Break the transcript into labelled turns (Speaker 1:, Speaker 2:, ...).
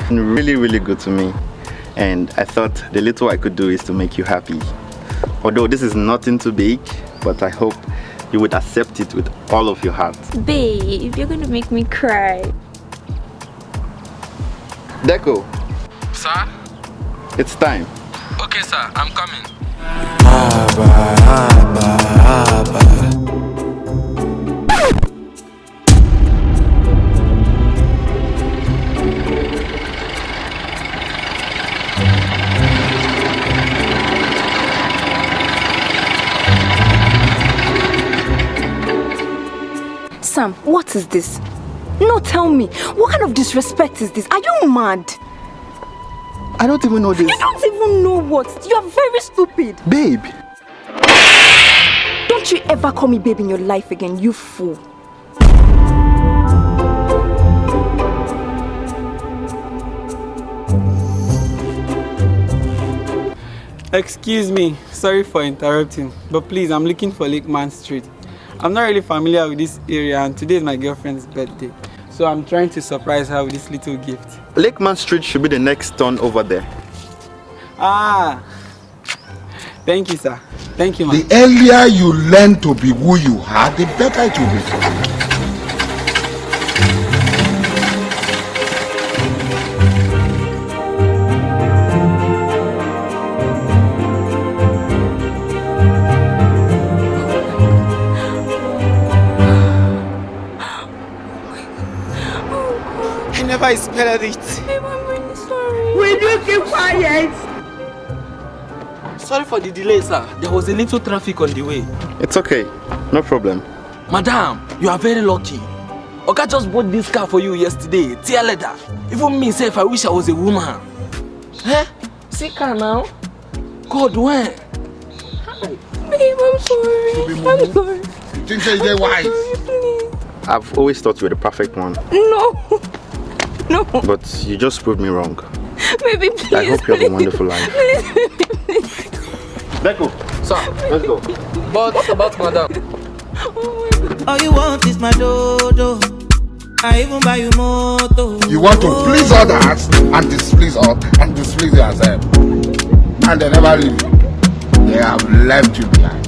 Speaker 1: Really, really good to me. And I thought the little I could do is to make you happy. Although this is nothing too big, but I hope you would accept it with all of your heart.
Speaker 2: Babe, you're gonna make me cry.
Speaker 1: Deco.
Speaker 3: Sir?
Speaker 1: It's time.
Speaker 3: Okay, sir, I'm coming.
Speaker 2: Sam, what is this? No, tell me. What kind of disrespect is this? Are you mad?
Speaker 1: I don't even know this.
Speaker 2: You don't even know what. You are very stupid.
Speaker 1: Babe.
Speaker 2: Don't you ever call me babe in your life again, you fool.
Speaker 4: Excuse me, sorry for interrupting, but please, I'm looking for Lakeman Street. I'm not really familiar with this area, and today is my girlfriend's birthday, so I'm trying to surprise her with this little gift.
Speaker 1: Lakeman Street should be the next turn over there.
Speaker 4: Ah, thank you, sir. Thank you, ma'am.
Speaker 5: The earlier you learn to be who you are, the better it will be for you.
Speaker 4: I spelled it.
Speaker 2: Babe, I'm really sorry.
Speaker 6: Will you keep quiet?
Speaker 3: Sorry for the delay, sir. There was a little traffic on the way.
Speaker 1: It's okay. No problem.
Speaker 3: Madam, you are very lucky. Oga just bought this car for you yesterday. Tear leather. Even me, if I wish I was a woman. Eh? See car now? God, when?
Speaker 2: Babe, I'm sorry. I'm sorry.
Speaker 5: You think you're wise?
Speaker 2: Please.
Speaker 1: I've always thought you were the perfect one.
Speaker 2: No. No.
Speaker 1: But you just proved me wrong.
Speaker 2: Baby, please.
Speaker 1: I hope you have a wonderful life.
Speaker 2: Please.
Speaker 1: Deco.
Speaker 3: Sir,
Speaker 1: Let's go.
Speaker 3: but what about madam?
Speaker 2: Oh my God.
Speaker 7: All you want is my dodo. I even buy you moto.
Speaker 5: You want to please others and displease us and displease yourself. And they never leave you. They have left you behind.